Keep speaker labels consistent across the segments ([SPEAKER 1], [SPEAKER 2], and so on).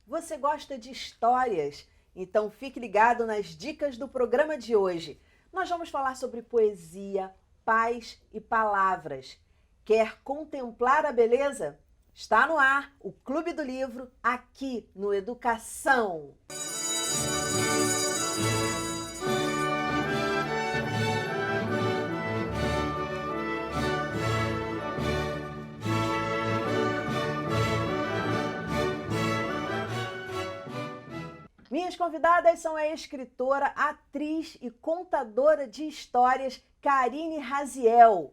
[SPEAKER 1] Você gosta de histórias? Então fique ligado nas dicas do programa de hoje. Nós vamos falar sobre poesia, paz e palavras. Quer contemplar a beleza? Está no ar o Clube do Livro, aqui no Educação. Minhas convidadas são a escritora, atriz e contadora de histórias Carine Raziel,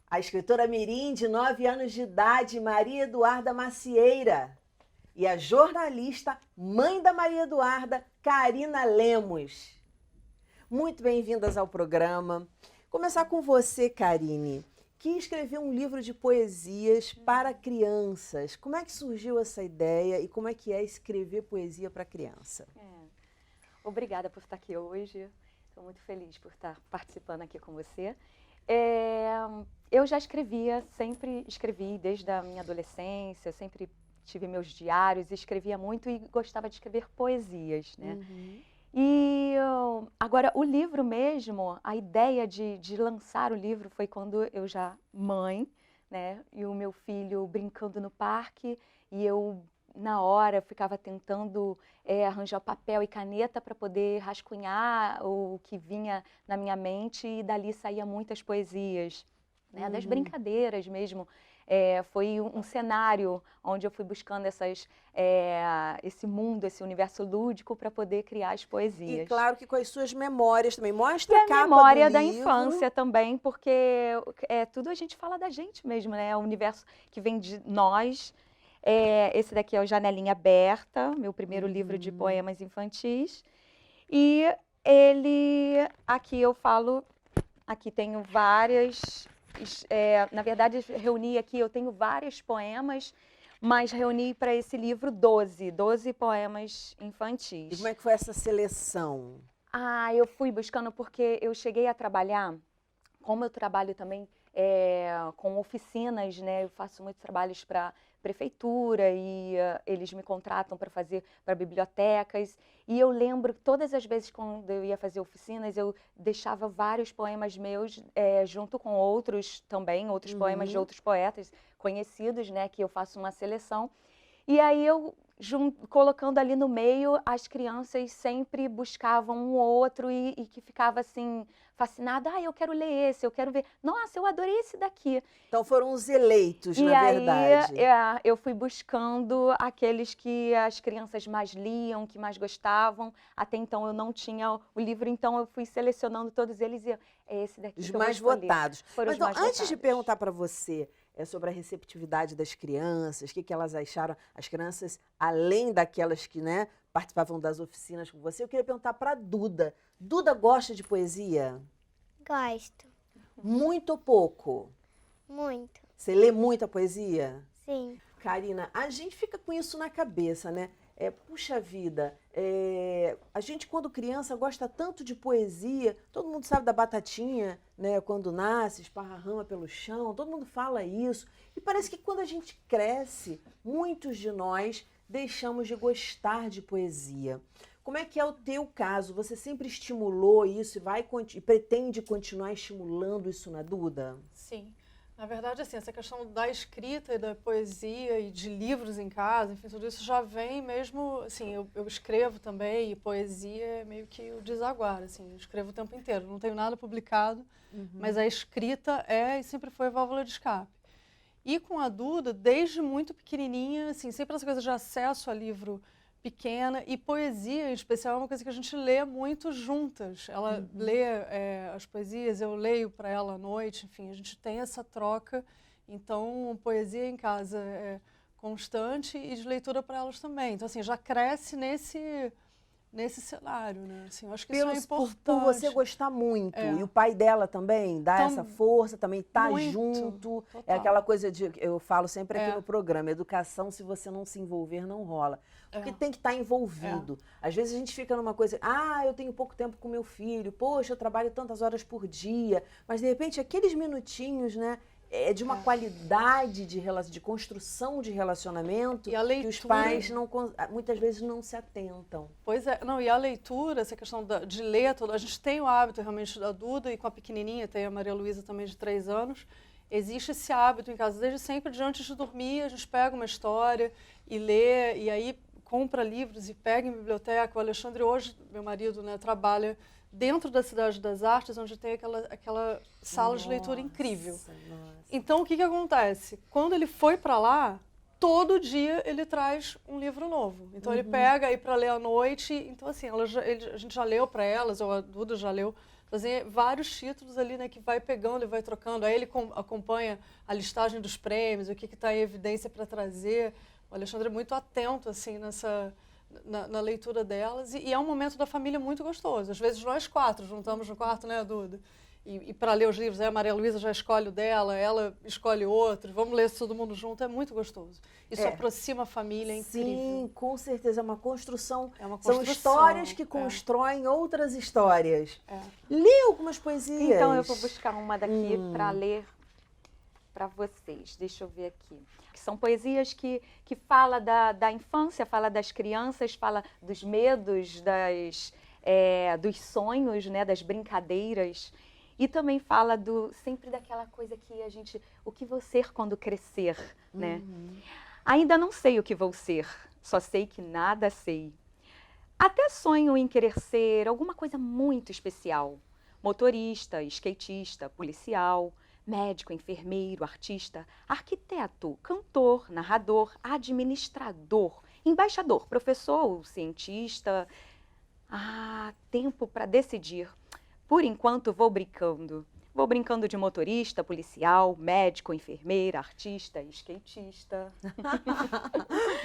[SPEAKER 1] a escritora mirim de 9 anos de idade, Maria Eduarda Macieira, e a jornalista, mãe da Maria Eduarda, Karina Lemos. Muito bem-vindas ao programa. Começar com você, Karine, que escreveu um livro de poesias para crianças. Como é que surgiu essa ideia e como é que é escrever poesia para criança?
[SPEAKER 2] Obrigada por estar aqui hoje. Estou muito feliz por estar participando aqui com você. Eu já escrevia, sempre escrevi desde a minha adolescência, sempre tive meus diários, escrevia muito e gostava de escrever poesias, né? E agora, o livro mesmo, a ideia de lançar o livro foi quando eu já mãe, né? E o meu filho brincando no parque e eu, na hora, ficava tentando arranjar papel e caneta para poder rascunhar o que vinha na minha mente e dali saía muitas poesias, né? Das brincadeiras mesmo. Foi um cenário onde eu fui buscando esse mundo, esse universo lúdico para poder criar as poesias.
[SPEAKER 1] E claro que com as suas memórias também. Mostra a capa
[SPEAKER 2] a memória
[SPEAKER 1] do
[SPEAKER 2] da
[SPEAKER 1] livro.
[SPEAKER 2] infância também, porque tudo a gente fala da gente mesmo, né? É o universo que vem de nós. Esse daqui é o Janelinha Aberta, meu primeiro livro de poemas infantis. E aqui eu falo, aqui tenho várias... na verdade, reuni aqui, eu tenho vários poemas, mas reuni para esse livro 12 poemas infantis.
[SPEAKER 1] E como é que foi essa seleção?
[SPEAKER 2] Eu fui buscando porque eu cheguei a trabalhar, como eu trabalho também com oficinas, né? Eu faço muitos trabalhos para prefeitura e eles me contratam para fazer para bibliotecas. E eu lembro que todas as vezes quando eu ia fazer oficinas, eu deixava vários poemas meus junto com outros também, outros poemas de outros poetas conhecidos, né? Que eu faço uma seleção. E aí eu, colocando ali no meio, as crianças sempre buscavam um outro e que ficava assim, fascinada. Eu quero ler esse, eu quero ver. Nossa, eu adorei esse daqui.
[SPEAKER 1] Então foram os eleitos, na verdade.
[SPEAKER 2] E aí eu fui buscando aqueles que as crianças mais liam, que mais gostavam. Até então eu não tinha o livro, então eu fui selecionando todos eles e é esse daqui
[SPEAKER 1] Os
[SPEAKER 2] que eu
[SPEAKER 1] mais
[SPEAKER 2] vou escolher.
[SPEAKER 1] votados.
[SPEAKER 2] Foram
[SPEAKER 1] Mas
[SPEAKER 2] os
[SPEAKER 1] então,
[SPEAKER 2] mais
[SPEAKER 1] antes de
[SPEAKER 2] votados.
[SPEAKER 1] perguntar para você sobre a receptividade das crianças, o que elas acharam, as crianças, além daquelas que, né, participavam das oficinas com você, eu queria perguntar para a Duda. Duda gosta de poesia?
[SPEAKER 3] Gosto.
[SPEAKER 1] Muito ou pouco?
[SPEAKER 3] Muito.
[SPEAKER 1] Você lê muita poesia?
[SPEAKER 3] Sim.
[SPEAKER 1] Karina, a gente fica com isso na cabeça, né? Puxa vida, a gente quando criança gosta tanto de poesia, todo mundo sabe da batatinha, né? Quando nasce, esparrama pelo chão, todo mundo fala isso. E parece que quando a gente cresce, muitos de nós deixamos de gostar de poesia. Como é que é o teu caso? Você sempre estimulou isso e pretende continuar estimulando isso na Duda?
[SPEAKER 4] Sim. Na verdade, assim, essa questão da escrita e da poesia e de livros em casa, enfim, tudo isso já vem mesmo, assim, eu escrevo também e poesia é meio que o desaguar, assim, eu escrevo o tempo inteiro, não tenho nada publicado, mas a escrita e sempre foi válvula de escape. E com a Duda, desde muito pequenininha, assim, sempre essa coisa de acesso a livro pequena e poesia, em especial, é uma coisa que a gente lê muito juntas. Ela lê as poesias, eu leio para ela à noite, enfim, a gente tem essa troca. Então, poesia em casa é constante e de leitura para elas também. Então, assim, já cresce nesse cenário, né? Assim, eu acho que isso é importante.
[SPEAKER 1] Por você gostar muito. E o pai dela também dá essa força, também tá junto.
[SPEAKER 4] Total.
[SPEAKER 1] É aquela coisa eu falo sempre aqui no programa, educação, se você não se envolver, não rola. Porque tem que estar envolvido. Às vezes a gente fica numa coisa, eu tenho pouco tempo com meu filho, poxa, eu trabalho tantas horas por dia. Mas, de repente, aqueles minutinhos, né? é de uma qualidade de construção de relacionamento
[SPEAKER 4] E a
[SPEAKER 1] que os
[SPEAKER 4] leitura-
[SPEAKER 1] pais muitas vezes não se atentam.
[SPEAKER 4] Pois é, não, e a leitura, essa questão de ler, a gente tem o hábito realmente da Duda, e com a pequenininha, tem a Maria Luísa também de 3 anos, existe esse hábito em casa, desde sempre, de antes de dormir, a gente pega uma história e lê, e aí compra livros e pega em biblioteca. O Alexandre hoje, meu marido, né, trabalha dentro da Cidade das Artes, onde tem aquela sala de leitura incrível.
[SPEAKER 1] Nossa.
[SPEAKER 4] Então, o que acontece? Quando ele foi para lá, todo dia ele traz um livro novo. Então, ele pega aí para ler à noite. Então, assim, a gente já leu para elas, ou a Duda já leu, vários títulos ali, né, que vai pegando e vai trocando. Aí ele acompanha a listagem dos prêmios, o que está em evidência para trazer. O Alexandre é muito atento, assim, na leitura delas. E é um momento da família muito gostoso. Às vezes nós 4 juntamos no quarto, né, Duda? E para ler os livros, aí a Maria Luísa já escolhe o dela, ela escolhe outro, vamos ler todo mundo junto, é muito gostoso. Isso aproxima a família, é incrível.
[SPEAKER 1] Sim, com certeza, é uma construção.
[SPEAKER 4] É uma
[SPEAKER 1] São
[SPEAKER 4] construção,
[SPEAKER 1] histórias que constroem outras histórias.
[SPEAKER 4] É.
[SPEAKER 1] Lê algumas poesias.
[SPEAKER 2] Então eu vou buscar uma daqui para ler para vocês. Deixa eu ver aqui. Que são poesias que fala da infância, fala das crianças, fala dos medos, dos sonhos, né, das brincadeiras. E também fala sempre daquela coisa que o que vou ser quando crescer, né? Ainda não sei o que vou ser, só sei que nada sei. Até sonho em querer ser alguma coisa muito especial. Motorista, skatista, policial, médico, enfermeiro, artista, arquiteto, cantor, narrador, administrador, embaixador, professor ou cientista. Tempo para decidir. Por enquanto vou brincando. Vou brincando de motorista, policial, médico, enfermeira, artista, skatista.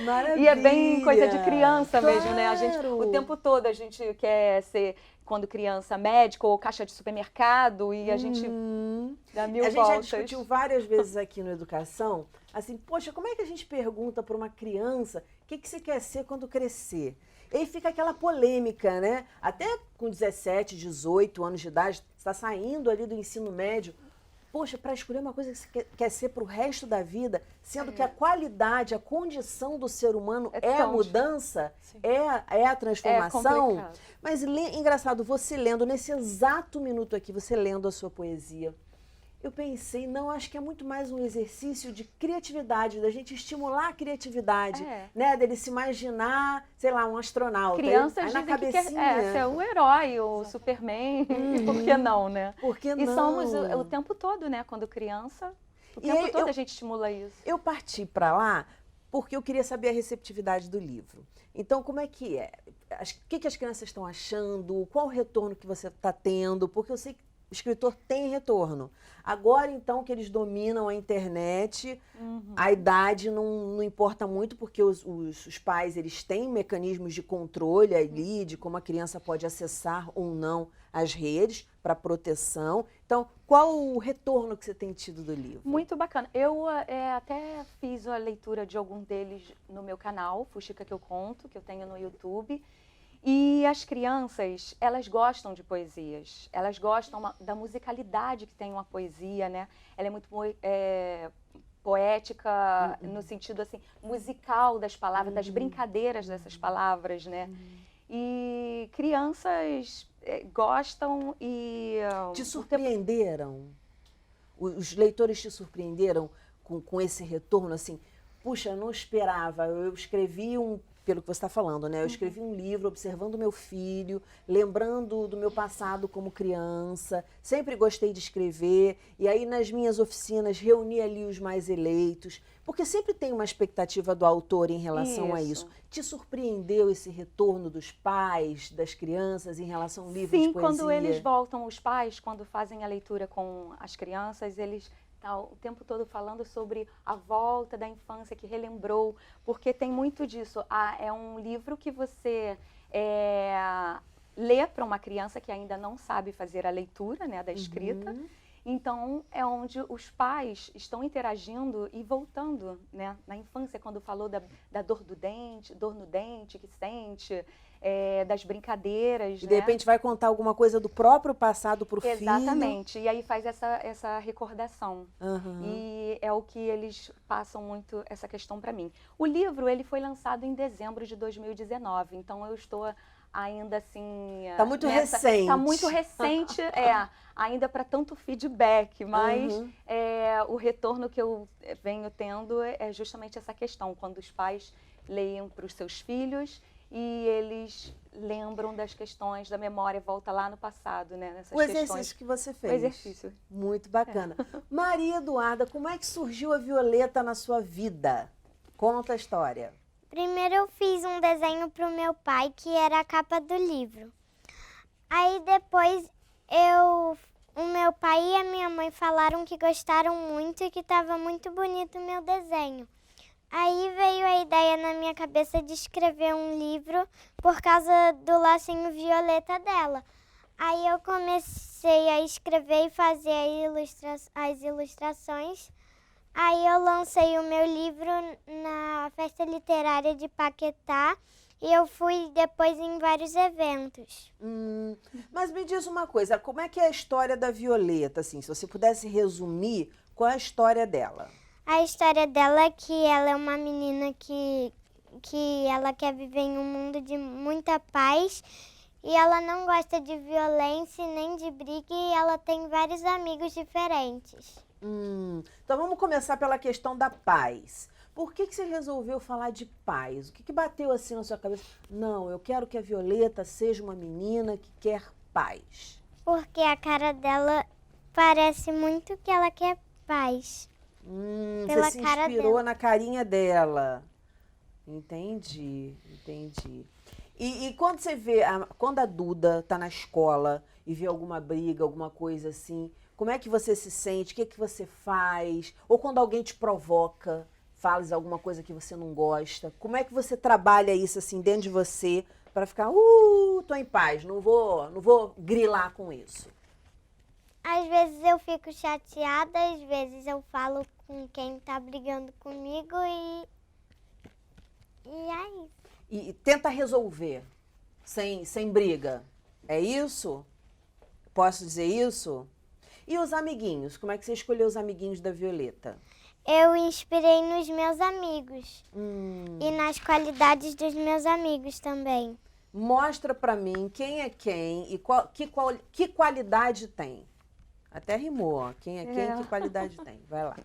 [SPEAKER 1] Maravilha.
[SPEAKER 2] E é bem coisa de criança mesmo, né?
[SPEAKER 1] Claro.
[SPEAKER 2] O tempo todo a gente quer ser, quando criança, médico ou caixa de supermercado e a gente dá mil
[SPEAKER 1] A gente
[SPEAKER 2] voltas.
[SPEAKER 1] já discutiu várias vezes aqui no Educação, assim, poxa, como é que a gente pergunta para uma criança o que você quer ser quando crescer? E aí fica aquela polêmica, né? Até com 17, 18 anos de idade, você está saindo ali do ensino médio. Poxa, para escolher uma coisa que você quer ser para o resto da vida, sendo que a qualidade, a condição do ser humano é a mudança, é a transformação.
[SPEAKER 2] complicado.
[SPEAKER 1] Mas engraçado, você lendo, nesse exato minuto aqui, você lendo a sua poesia, eu pensei, não, acho que é muito mais um exercício de criatividade, da gente estimular a criatividade, né? Dele se imaginar, sei lá, um astronauta.
[SPEAKER 2] Crianças
[SPEAKER 1] aí na
[SPEAKER 2] dizem que
[SPEAKER 1] cabecinha,
[SPEAKER 2] ser o herói, o Superman, por que não, né?
[SPEAKER 1] Por que não?
[SPEAKER 2] E somos o tempo todo, né? Quando criança, o tempo todo a gente estimula isso.
[SPEAKER 1] Eu parti para lá porque eu queria saber a receptividade do livro. Então, como é que é? O que as crianças estão achando? Qual o retorno que você está tendo? Porque eu sei que o escritor tem retorno. Agora, então, que eles dominam a internet, a idade não importa muito, porque os pais eles têm mecanismos de controle ali, de como a criança pode acessar ou não as redes para proteção. Então, qual o retorno que você tem tido do livro?
[SPEAKER 2] Muito bacana. Eu até fiz a leitura de algum deles no meu canal, Fuxica que eu conto, que eu tenho no YouTube. E as crianças, elas gostam de poesias, elas gostam da musicalidade que tem uma poesia, né? Ela é muito poética no sentido assim, musical das palavras, das brincadeiras dessas palavras, né? E crianças gostam e...
[SPEAKER 1] Te surpreenderam? Os leitores te surpreenderam com esse retorno, assim? Puxa, eu não esperava, eu escrevi pelo que você está falando, né? Eu escrevi um livro observando o meu filho, lembrando do meu passado como criança, sempre gostei de escrever, e aí nas minhas oficinas reuni ali os mais eleitos, porque sempre tem uma expectativa do autor em relação a isso. Te surpreendeu esse retorno dos pais, das crianças em relação ao livro de poesia?
[SPEAKER 2] Sim, quando eles voltam, os pais, quando fazem a leitura com as crianças, eles... Tá o tempo todo falando sobre a volta da infância que relembrou, porque tem muito disso. É um livro que você lê para uma criança que ainda não sabe fazer a leitura, né, da escrita. Então, é onde os pais estão interagindo e voltando, né, na infância, quando falou da dor no dente que sente, das brincadeiras,
[SPEAKER 1] E
[SPEAKER 2] né?
[SPEAKER 1] de repente vai contar alguma coisa do próprio passado pro filho.
[SPEAKER 2] Exatamente. E aí faz essa recordação.
[SPEAKER 1] Aham.
[SPEAKER 2] E é o que eles passam muito essa questão para mim. O livro, ele foi lançado em dezembro de 2019, então eu estou ainda assim...
[SPEAKER 1] Tá muito recente.
[SPEAKER 2] Tá muito recente, ainda para tanto feedback, mas
[SPEAKER 1] Uhum.
[SPEAKER 2] o retorno que eu venho tendo é justamente essa questão, quando os pais leiam para os seus filhos e eles lembram das questões da memória, volta lá no passado, né? Nessas
[SPEAKER 1] O exercício
[SPEAKER 2] questões.
[SPEAKER 1] que você
[SPEAKER 2] O
[SPEAKER 1] fez.
[SPEAKER 2] exercício.
[SPEAKER 1] Muito bacana. Maria Eduarda, como é que surgiu a Violeta na sua vida? Conta a história.
[SPEAKER 3] Primeiro eu fiz um desenho pro meu pai, que era a capa do livro. Aí depois o meu pai e a minha mãe falaram que gostaram muito e que estava muito bonito o meu desenho. Aí veio a ideia na minha cabeça de escrever um livro por causa do lacinho violeta dela. Aí eu comecei a escrever e fazer as ilustrações. Aí eu lancei o meu livro na Festa Literária de Paquetá e eu fui depois em vários eventos.
[SPEAKER 1] Mas me diz uma coisa, como é que é a história da Violeta, assim, se você pudesse resumir, qual é a história dela?
[SPEAKER 3] A história dela é que ela é uma menina que ela quer viver em um mundo de muita paz e ela não gosta de violência nem de briga e ela tem vários amigos diferentes.
[SPEAKER 1] Então vamos começar pela questão da paz. Por que você resolveu falar de paz? O que bateu assim na sua cabeça? Não, eu quero que a Violeta seja uma menina que quer paz.
[SPEAKER 3] Porque a cara dela parece muito que ela quer paz. Pela
[SPEAKER 1] Você se
[SPEAKER 3] cara
[SPEAKER 1] inspirou
[SPEAKER 3] dela.
[SPEAKER 1] na carinha dela. Entendi. E quando você vê, quando a Duda tá na escola e vê alguma briga, alguma coisa assim, como é que você se sente? O que é que você faz? Ou quando alguém te provoca, fala alguma coisa que você não gosta, como é que você trabalha isso assim dentro de você para ficar, tô em paz, não vou grilar com isso?
[SPEAKER 3] Às vezes eu fico chateada, às vezes eu falo com quem tá brigando comigo e é isso.
[SPEAKER 1] E tenta resolver sem briga. É isso? Posso dizer isso? E os amiguinhos? Como é que você escolheu os amiguinhos da Violeta?
[SPEAKER 3] Eu inspirei nos meus amigos e nas qualidades dos meus amigos também.
[SPEAKER 1] Mostra pra mim quem é quem e que qualidade tem. Até rimou, ó. Quem é quem, que qualidade tem. Vai lá.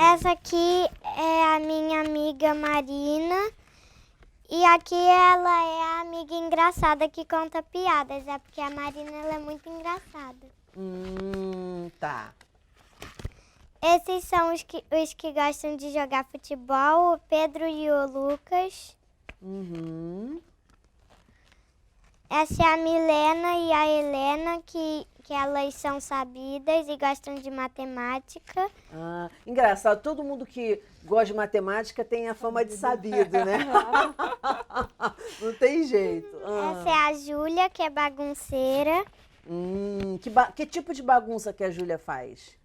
[SPEAKER 3] Essa aqui é a minha amiga Marina e aqui ela é a amiga engraçada que conta piadas. É porque a Marina ela é muito engraçada.
[SPEAKER 1] Tá.
[SPEAKER 3] Esses são os que gostam de jogar futebol, o Pedro e o Lucas. Essa é a Milena e a Helena, que elas são sabidas e gostam de matemática.
[SPEAKER 1] Engraçado, todo mundo que gosta de matemática tem a fama de sabido, né? Não tem jeito.
[SPEAKER 3] Essa é a Júlia, que é bagunceira.
[SPEAKER 1] Que tipo de bagunça que a Júlia faz?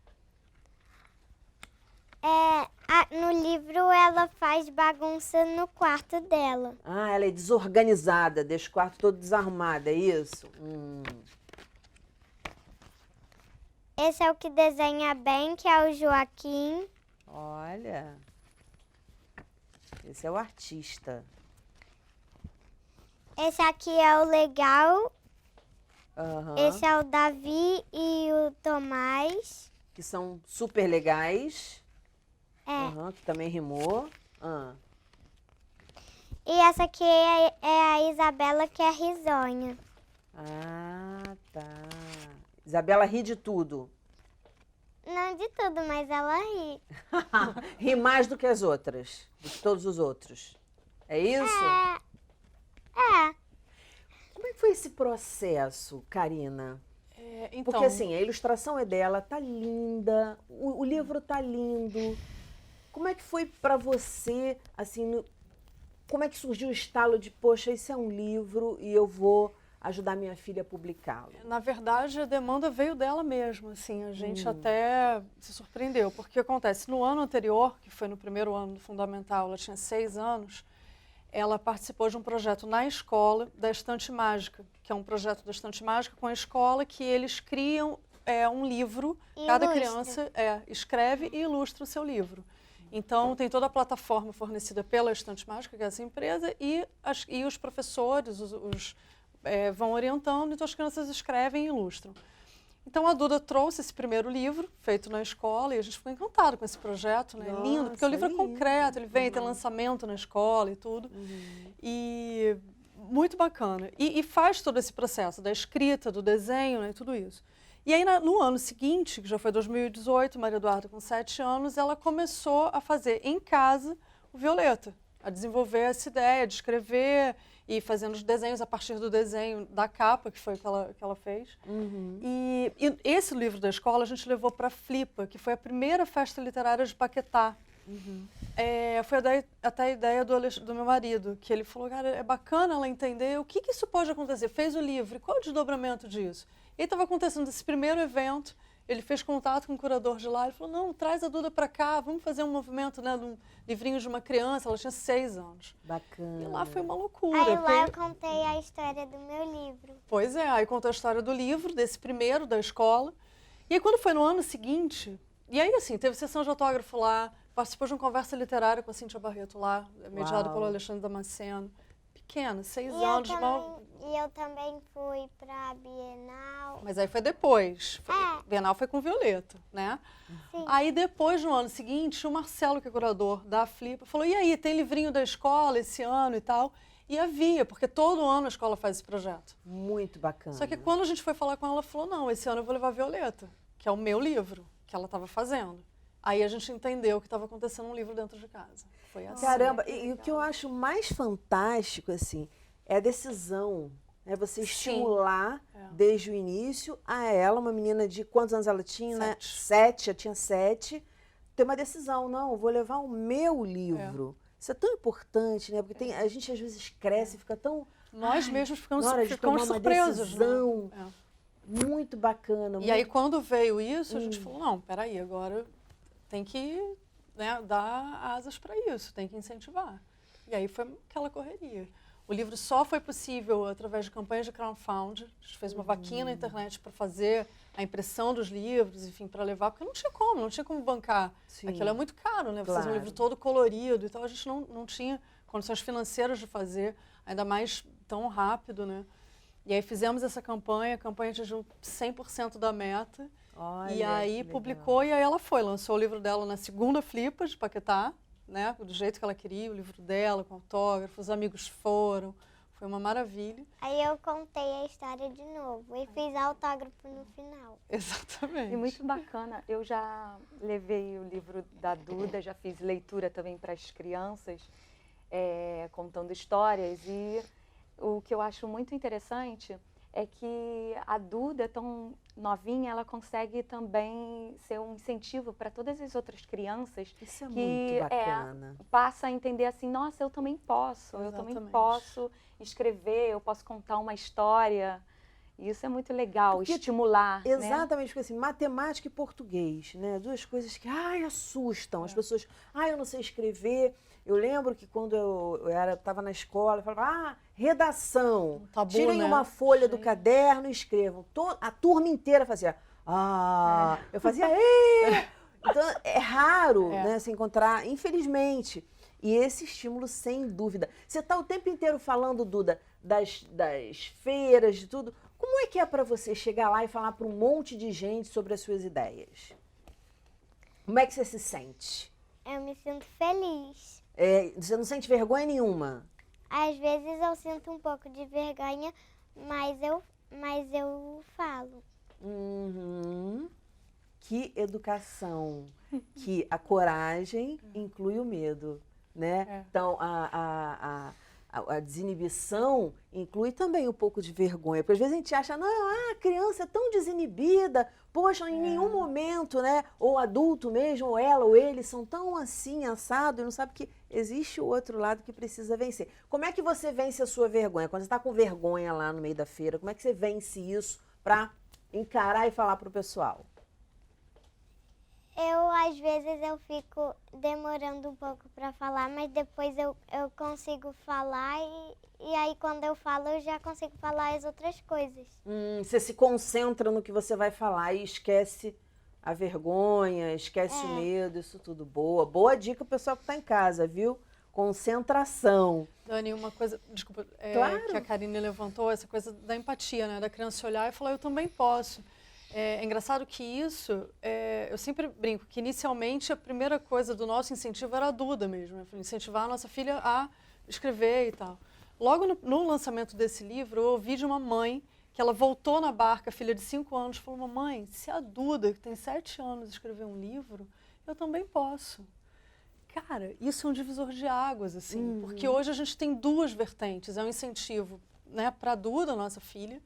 [SPEAKER 3] No livro ela faz bagunça no quarto dela.
[SPEAKER 1] Ela é desorganizada, deixa o quarto todo desarrumado, é isso?
[SPEAKER 3] Esse é o que desenha bem, que é o Joaquim.
[SPEAKER 1] Olha, esse é o artista.
[SPEAKER 3] Esse aqui é o legal. Esse é o Davi e o Tomás.
[SPEAKER 1] Que são super legais. Que também rimou.
[SPEAKER 3] E essa aqui é a Isabela, que é risonha.
[SPEAKER 1] Tá. Isabela ri de tudo.
[SPEAKER 3] Não de tudo, mas ela ri.
[SPEAKER 1] Ri mais do que as outras, do que todos os outros. É isso? Como é que foi esse processo, Karina?
[SPEAKER 4] Então,
[SPEAKER 1] Porque assim, a ilustração é dela, tá linda, o livro tá lindo. Como é que foi pra você, assim, como é que surgiu o estalo de, poxa, esse é um livro e eu vou ajudar minha filha a publicá-lo?
[SPEAKER 4] Na verdade, a demanda veio dela mesma, assim, a gente até se surpreendeu, porque acontece, no ano anterior, que foi no primeiro ano do Fundamental, ela tinha 6 anos, ela participou de um projeto na escola da Estante Mágica, que é um projeto da Estante Mágica com a escola, que eles criam um livro, cada criança escreve e ilustra o seu livro. Então, tem toda a plataforma fornecida pela Estante Mágica, que é essa empresa, e os professores vão orientando, então as crianças escrevem e ilustram. Então, a Duda trouxe esse primeiro livro, feito na escola, e a gente ficou encantado com esse projeto, né?
[SPEAKER 1] Nossa,
[SPEAKER 4] lindo, porque o livro é
[SPEAKER 1] lindo.
[SPEAKER 4] concreto, ele vem, tem lançamento na escola e tudo. E muito bacana. E faz todo esse processo da escrita, do desenho, né, e tudo isso. E aí, no ano seguinte, que já foi 2018, Maria Eduarda com 7 anos, ela começou a fazer em casa o Violeta, a desenvolver essa ideia de escrever e fazendo os desenhos a partir do desenho da capa, que foi o que ela fez. E esse livro da escola a gente levou para a Flipa, que foi a primeira festa literária de Paquetá. Foi até a ideia do meu marido, que ele falou, cara, é bacana ela entender o que isso pode acontecer. Fez o livro, e qual é o desdobramento disso? E estava acontecendo esse primeiro evento, ele fez contato com o curador de lá, ele falou, não, traz a Duda para cá, vamos fazer um movimento, né, de um livrinho de uma criança, ela tinha 6 anos.
[SPEAKER 1] Bacana.
[SPEAKER 4] E lá foi uma loucura.
[SPEAKER 3] Aí lá eu contei a história do meu livro.
[SPEAKER 4] Pois é, aí contou a história do livro, desse primeiro, da escola. E aí quando foi no ano seguinte, e aí assim, teve sessão de autógrafo lá, participou de uma conversa literária com a Cíntia Barreto lá, mediada pelo Alexandre Damasceno. Pequena, 6 anos.
[SPEAKER 3] E eu também fui pra Bienal.
[SPEAKER 4] Mas aí foi depois. Bienal foi com Violeta, né?
[SPEAKER 3] Sim.
[SPEAKER 4] Aí depois, no ano seguinte, o Marcelo, que é curador da Flipa, falou, e aí, tem livrinho da escola esse ano e tal? E havia, porque todo ano a escola faz esse projeto.
[SPEAKER 1] Muito bacana.
[SPEAKER 4] Só que quando a gente foi falar com ela, ela falou, não, esse ano eu vou levar a Violeta, que é o meu livro, que ela estava fazendo. Aí a gente entendeu que estava acontecendo um livro dentro de casa. Foi assim.
[SPEAKER 1] Caramba, e o que eu acho mais fantástico, assim, é a decisão. É você estimular desde o início a ela, uma menina de quantos anos ela tinha, né? 7, já tinha 7, ter uma decisão. Não, eu vou levar o meu livro. Isso é tão importante, né? Porque a gente às vezes cresce e fica tão...
[SPEAKER 4] Nós mesmos ficamos
[SPEAKER 1] tomar
[SPEAKER 4] surpresos.
[SPEAKER 1] Uma decisão muito bacana.
[SPEAKER 4] E aí, quando veio isso, a gente falou, não, peraí, agora tem que, né, dar asas para isso, tem que incentivar. E aí foi aquela correria. O livro só foi possível através de campanhas de crowdfunding. A gente fez uma vaquinha na internet para fazer a impressão dos livros, enfim, para levar, porque não tinha como bancar.
[SPEAKER 1] Sim.
[SPEAKER 4] Aquilo é muito caro, né? Você fazer um livro todo colorido e tal, a gente não tinha condições financeiras de fazer, ainda mais tão rápido, né? E aí fizemos essa campanha, a campanha atingiu 100% da meta.
[SPEAKER 1] Olha,
[SPEAKER 4] e aí publicou, e aí ela lançou o livro dela na segunda Flipa de Paquetá, né, do jeito que ela queria, o livro dela, com autógrafo, os amigos foram, foi uma maravilha.
[SPEAKER 3] Aí eu contei a história de novo e fiz autógrafo no final.
[SPEAKER 4] Exatamente.
[SPEAKER 2] E muito bacana, eu já levei o livro da Duda, já fiz leitura também para as crianças, contando histórias, e o que eu acho muito interessante é que a Duda, tão novinha, ela consegue também ser um incentivo para todas as outras crianças.
[SPEAKER 1] Isso é
[SPEAKER 2] que
[SPEAKER 1] muito bacana.
[SPEAKER 2] passa a entender assim, nossa, eu também posso, eu também posso escrever, eu posso contar uma história. Isso é muito legal,
[SPEAKER 1] porque,
[SPEAKER 2] estimular.
[SPEAKER 1] Exatamente, porque assim, matemática e português, né? Duas coisas que, assustam. As pessoas, eu não sei escrever. Eu lembro que quando eu estava na escola, eu falava, redação.
[SPEAKER 4] Tabu,
[SPEAKER 1] Tirem
[SPEAKER 4] né?
[SPEAKER 1] uma folha do caderno e escrevam. A turma inteira fazia, eu fazia, Então, é raro, né, se encontrar, infelizmente. E esse estímulo, sem dúvida. Você está o tempo inteiro falando, Duda, das feiras, de tudo. Como é que é para você chegar lá e falar para um monte de gente sobre as suas ideias? Como é que você se sente?
[SPEAKER 3] Eu me sinto feliz.
[SPEAKER 1] Você não sente vergonha nenhuma?
[SPEAKER 3] Às vezes eu sinto um pouco de vergonha, mas eu falo.
[SPEAKER 1] Que educação, que a coragem inclui o medo, né? Então, a desinibição inclui também um pouco de vergonha. Porque às vezes a gente acha, não, a criança é tão desinibida, poxa, em nenhum momento, né? Ou adulto mesmo, ou ela ou ele, são tão assim, assado, e não sabe que existe o outro lado que precisa vencer. Como é que você vence a sua vergonha? Quando você está com vergonha lá no meio da feira, como é que você vence isso para encarar e falar para o pessoal?
[SPEAKER 3] Às vezes, eu fico demorando um pouco para falar, mas depois eu consigo falar e aí quando eu falo, eu já consigo falar as outras coisas.
[SPEAKER 1] Você se concentra no que você vai falar e esquece a vergonha, esquece o medo, isso tudo. Boa dica, pessoal que está em casa, viu? Concentração.
[SPEAKER 4] Dani, uma coisa, desculpa,
[SPEAKER 1] Claro.
[SPEAKER 4] que a Karine levantou, essa coisa da empatia, né? Da criança olhar e falar, eu também posso. É engraçado que isso, eu sempre brinco, que inicialmente a primeira coisa do nosso incentivo era a Duda mesmo, né? Incentivar a nossa filha a escrever e tal. Logo no lançamento desse livro, eu ouvi de uma mãe que ela voltou na barca, filha de 5 anos, falou, mamãe, se a Duda, que tem 7 anos, escrever um livro, eu também posso. Cara, isso é um divisor de águas, assim, porque hoje a gente tem 2 vertentes, é um incentivo, né, para a Duda, nossa filha,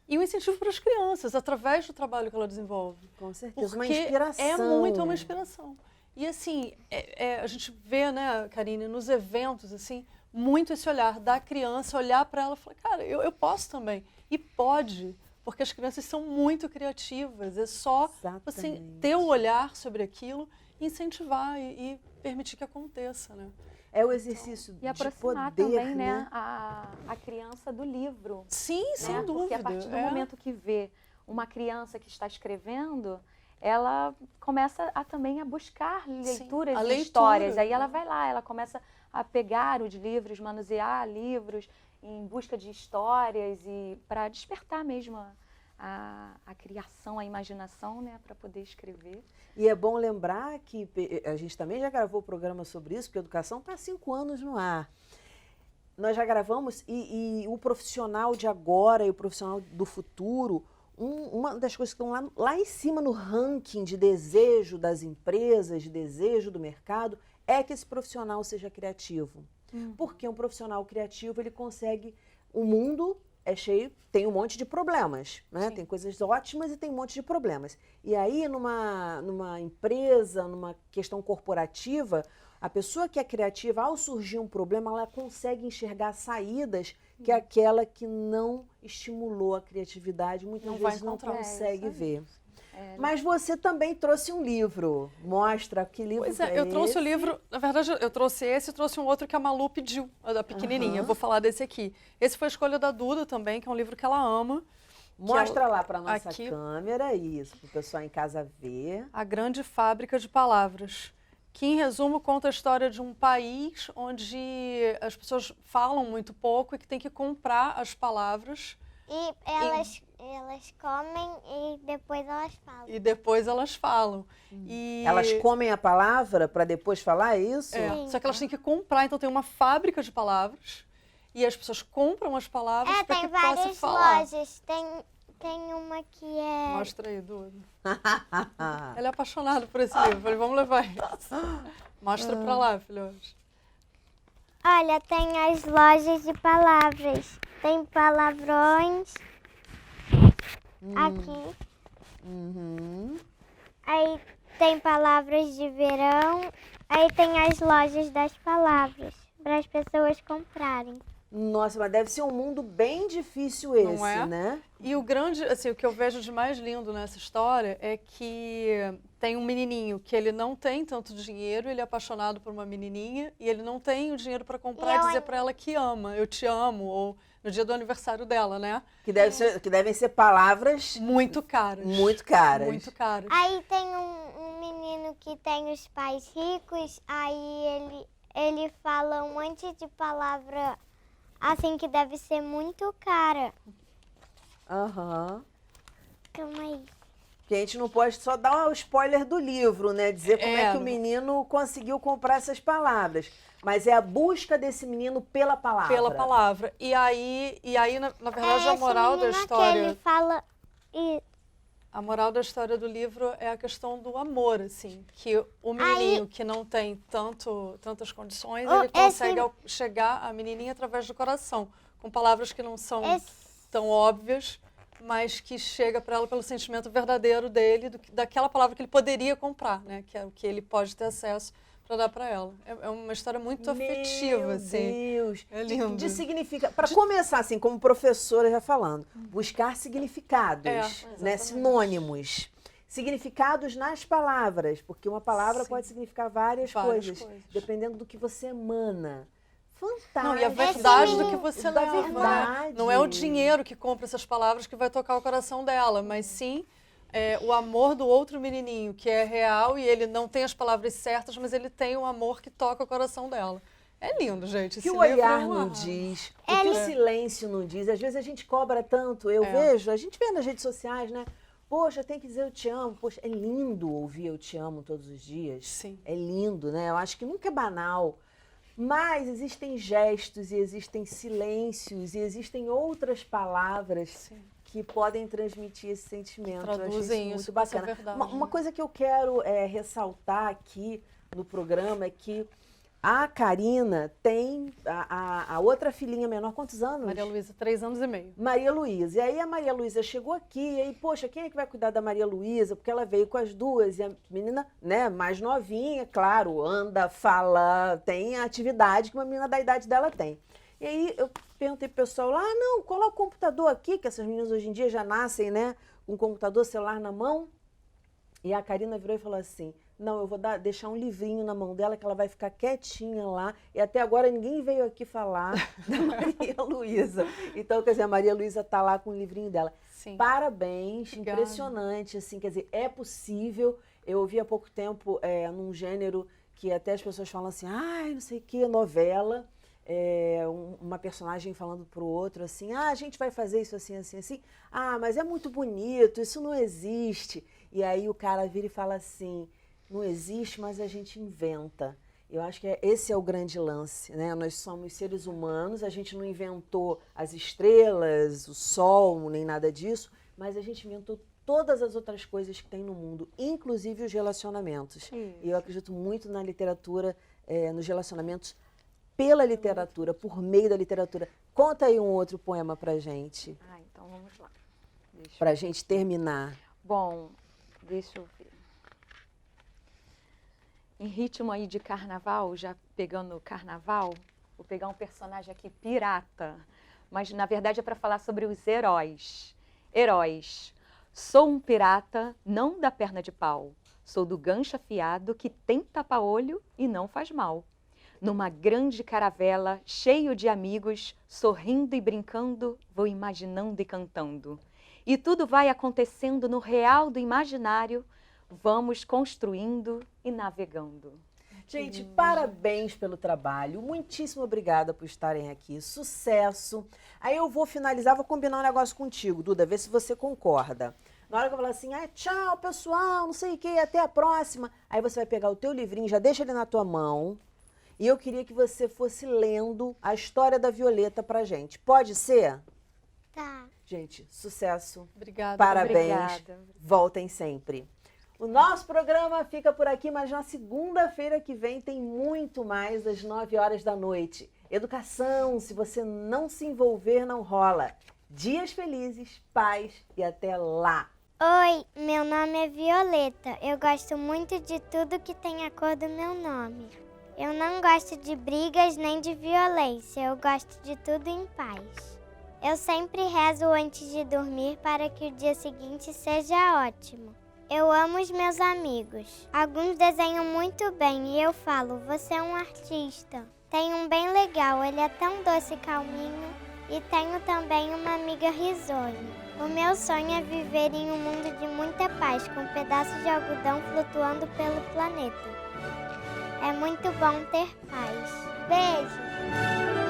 [SPEAKER 4] e um incentivo para as crianças, através do trabalho que ela desenvolve.
[SPEAKER 1] Com certeza, uma
[SPEAKER 4] Porque
[SPEAKER 1] inspiração.
[SPEAKER 4] é muito uma inspiração. E assim, a gente vê, né, Karine, nos eventos, assim, muito esse olhar da criança, olhar para ela e falar, cara, eu posso também. E pode, porque as crianças são muito criativas. É só você
[SPEAKER 1] Exatamente.
[SPEAKER 4] ter o olhar sobre aquilo, incentivar e permitir que aconteça, né?
[SPEAKER 1] É o exercício
[SPEAKER 2] E
[SPEAKER 1] de
[SPEAKER 2] aproximar
[SPEAKER 1] poder,
[SPEAKER 2] também, né, a criança do livro.
[SPEAKER 4] Sim, sem
[SPEAKER 2] Né?
[SPEAKER 4] dúvida.
[SPEAKER 2] Porque a partir do momento que vê uma criança que está escrevendo, ela começa também a buscar leituras
[SPEAKER 4] a
[SPEAKER 2] e
[SPEAKER 4] leitura,
[SPEAKER 2] histórias. Aí
[SPEAKER 4] né?
[SPEAKER 2] ela vai lá, ela começa a pegar os livros, manusear livros em busca de histórias e para despertar mesmo a criação, a imaginação, né, para poder escrever.
[SPEAKER 1] E é bom lembrar que a gente também já gravou o programa sobre isso, porque a educação está há 5 anos no ar. Nós já gravamos e o profissional de agora e o profissional do futuro, uma das coisas que estão lá em cima no ranking de desejo das empresas, de desejo do mercado, é que esse profissional seja criativo. Porque um profissional criativo, ele consegue... O mundo é cheio, tem um monte de problemas, né? Tem coisas ótimas e tem um monte de problemas. E aí, numa empresa, numa questão corporativa, a pessoa que é criativa, ao surgir um problema, ela consegue enxergar saídas que aquela que não estimulou a criatividade, muitas vezes não consegue ver. Mas você também trouxe um livro. Mostra que livro
[SPEAKER 4] Pois
[SPEAKER 1] é
[SPEAKER 4] eu trouxe
[SPEAKER 1] esse?
[SPEAKER 4] o livro, na verdade eu trouxe esse e trouxe um outro que a Malu pediu, da pequenininha. Eu vou falar desse aqui. Esse foi a escolha da Duda também, que é um livro que ela ama.
[SPEAKER 1] Mostra lá para nossa
[SPEAKER 4] aqui-
[SPEAKER 1] câmera, isso, para o pessoal em casa ver.
[SPEAKER 4] A Grande Fábrica de Palavras, que em resumo conta a história de um país onde as pessoas falam muito pouco e que tem que comprar as palavras
[SPEAKER 3] E elas comem e depois elas falam.
[SPEAKER 4] e depois elas falam. E
[SPEAKER 1] Elas comem a palavra para depois falar, é isso?
[SPEAKER 3] Sim.
[SPEAKER 4] só que elas têm que comprar, então tem uma fábrica de palavras e as pessoas compram as palavras para
[SPEAKER 3] Tem
[SPEAKER 4] que possa
[SPEAKER 3] várias
[SPEAKER 4] falar.
[SPEAKER 3] lojas. Tem uma que é...
[SPEAKER 4] Mostra aí, Duda. Ela é apaixonada por esse livro. Falei, vamos levar isso. Mostra pra lá, filhote.
[SPEAKER 3] Olha, tem as lojas de palavras. Tem palavrões aqui.
[SPEAKER 1] Uhum.
[SPEAKER 3] Aí tem palavras de verão. Aí tem as lojas das palavras para as pessoas comprarem.
[SPEAKER 1] Nossa, mas deve ser um mundo bem difícil esse,
[SPEAKER 4] Não é?
[SPEAKER 1] né?
[SPEAKER 4] E o grande, assim, o que eu vejo de mais lindo nessa história é que tem um menininho que ele não tem tanto dinheiro, ele é apaixonado por uma menininha e ele não tem o dinheiro para comprar
[SPEAKER 3] E
[SPEAKER 4] e
[SPEAKER 3] ela-
[SPEAKER 4] dizer para ela que ama, eu te amo, ou no dia do aniversário dela, né?
[SPEAKER 1] Que devem ser palavras
[SPEAKER 4] Muito caras.
[SPEAKER 1] muito caras.
[SPEAKER 4] Muito caras.
[SPEAKER 3] Aí tem um menino que tem os pais ricos. Aí ele fala um monte de palavra assim que deve ser muito cara.
[SPEAKER 1] Aham.
[SPEAKER 3] Calma aí.
[SPEAKER 1] Porque a gente não pode só dar o spoiler do livro, né? Dizer como é que o
[SPEAKER 4] não.
[SPEAKER 1] menino conseguiu comprar essas palavras. Mas é a busca desse menino pela palavra.
[SPEAKER 4] Pela palavra. E aí na verdade, a
[SPEAKER 3] Esse
[SPEAKER 4] moral da
[SPEAKER 3] menino
[SPEAKER 4] história...
[SPEAKER 3] Que ele fala e
[SPEAKER 4] A moral da história do livro é a questão do amor, assim, que o menininho que não tem tantas condições, ele consegue chegar à menininha através do coração, com palavras que não são tão óbvias, mas que chega para ela pelo sentimento verdadeiro dele, daquela palavra que ele poderia comprar, né? Que é o que ele pode ter acesso para dar para ela. É uma história muito afetiva, assim.
[SPEAKER 1] Meu Deus!
[SPEAKER 4] É lindo.
[SPEAKER 1] De significa, para começar, assim, como professora já falando, buscar significados, né? Sinônimos. Significados nas palavras, porque uma palavra pode significar várias coisas, dependendo do que você emana. Fantástico.
[SPEAKER 4] Não, e a verdade do que você leva.
[SPEAKER 1] Verdade.
[SPEAKER 4] Não é o dinheiro que compra essas palavras que vai tocar o coração dela, mas sim o amor do outro menininho, que é real e ele não tem as palavras certas, mas ele tem o amor que toca o coração dela. É lindo, gente.
[SPEAKER 1] Que o olhar não diz, o que o silêncio não diz. Às vezes a gente cobra tanto, vejo, a gente vê nas redes sociais, né? Poxa, tem que dizer eu te amo. Poxa, é lindo ouvir eu te amo todos os dias.
[SPEAKER 4] Sim.
[SPEAKER 1] É lindo, né? Eu acho que nunca é banal. Mas existem gestos e existem silêncios e existem outras palavras que podem transmitir esse sentimento.
[SPEAKER 4] Traduzem
[SPEAKER 1] eu acho isso
[SPEAKER 4] isso,
[SPEAKER 1] muito bacana.
[SPEAKER 4] é verdade.
[SPEAKER 1] Uma coisa que eu quero ressaltar aqui no programa é que a Karina tem a outra filhinha menor, quantos anos?
[SPEAKER 4] Maria Luísa, 3 anos e meio.
[SPEAKER 1] Maria Luísa. E aí a Maria Luísa chegou aqui, e aí, poxa, quem é que vai cuidar da Maria Luísa? Porque ela veio com as duas, e a menina, né, mais novinha, claro, anda, fala, tem a atividade que uma menina da idade dela tem. E aí eu perguntei pro pessoal lá, não, coloca o computador aqui, que essas meninas hoje em dia já nascem, né, com o computador, celular na mão. E a Karina virou e falou assim, não, eu vou deixar um livrinho na mão dela que ela vai ficar quietinha lá. E até agora ninguém veio aqui falar da Maria Luísa. Então, quer dizer, a Maria Luísa está lá com o livrinho dela.
[SPEAKER 4] Sim.
[SPEAKER 1] Parabéns,
[SPEAKER 4] Obrigada.
[SPEAKER 1] impressionante, assim, quer dizer, é possível. Eu ouvi há pouco tempo num gênero que até as pessoas falam assim, ai, não sei o que, novela. Uma personagem falando pro outro assim, a gente vai fazer isso assim, assim, assim. Ah, mas é muito bonito, isso não existe. E aí o cara vira e fala assim, não existe, mas a gente inventa. Eu acho que esse é o grande lance, né? Nós somos seres humanos, a gente não inventou as estrelas, o sol, nem nada disso, mas a gente inventou todas as outras coisas que tem no mundo, inclusive os relacionamentos. E eu acredito muito na literatura, nos relacionamentos pela literatura, por meio da literatura. Conta aí um outro poema pra gente.
[SPEAKER 2] Então vamos lá.
[SPEAKER 1] Pra gente terminar.
[SPEAKER 2] Bom, deixa eu ver. Em ritmo aí de carnaval, já pegando carnaval, vou pegar um personagem aqui, pirata. Mas na verdade é para falar sobre os heróis. Heróis. Sou um pirata, não da perna de pau. Sou do gancho afiado que tem tapa-olho e não faz mal. Numa grande caravela, cheio de amigos, sorrindo e brincando, vou imaginando e cantando. E tudo vai acontecendo no real do imaginário, vamos construindo e navegando.
[SPEAKER 1] Gente, parabéns pelo trabalho. Muitíssimo obrigada por estarem aqui. Sucesso. Aí eu vou finalizar, vou combinar um negócio contigo, Duda, ver se você concorda. Na hora que eu falar assim, tchau, pessoal, não sei o que, até a próxima. Aí você vai pegar o teu livrinho, já deixa ele na tua mão. E eu queria que você fosse lendo a história da Violeta pra gente. Pode ser?
[SPEAKER 3] Tá.
[SPEAKER 1] Gente, sucesso.
[SPEAKER 4] Obrigada.
[SPEAKER 1] Parabéns.
[SPEAKER 2] Obrigada.
[SPEAKER 1] Voltem sempre. O nosso programa fica por aqui, mas na segunda-feira que vem tem muito mais às 9 horas da noite. Educação, se você não se envolver, não rola. Dias felizes, paz e até lá.
[SPEAKER 3] Oi, meu nome é Violeta. Eu gosto muito de tudo que tem a cor do meu nome. Eu não gosto de brigas nem de violência. Eu gosto de tudo em paz. Eu sempre rezo antes de dormir para que o dia seguinte seja ótimo. Eu amo os meus amigos. Alguns desenham muito bem e eu falo, você é um artista. Tem um bem legal, ele é tão doce e calminho. E tenho também uma amiga risonha. O meu sonho é viver em um mundo de muita paz, com pedaços de algodão flutuando pelo planeta. É muito bom ter paz. Beijo!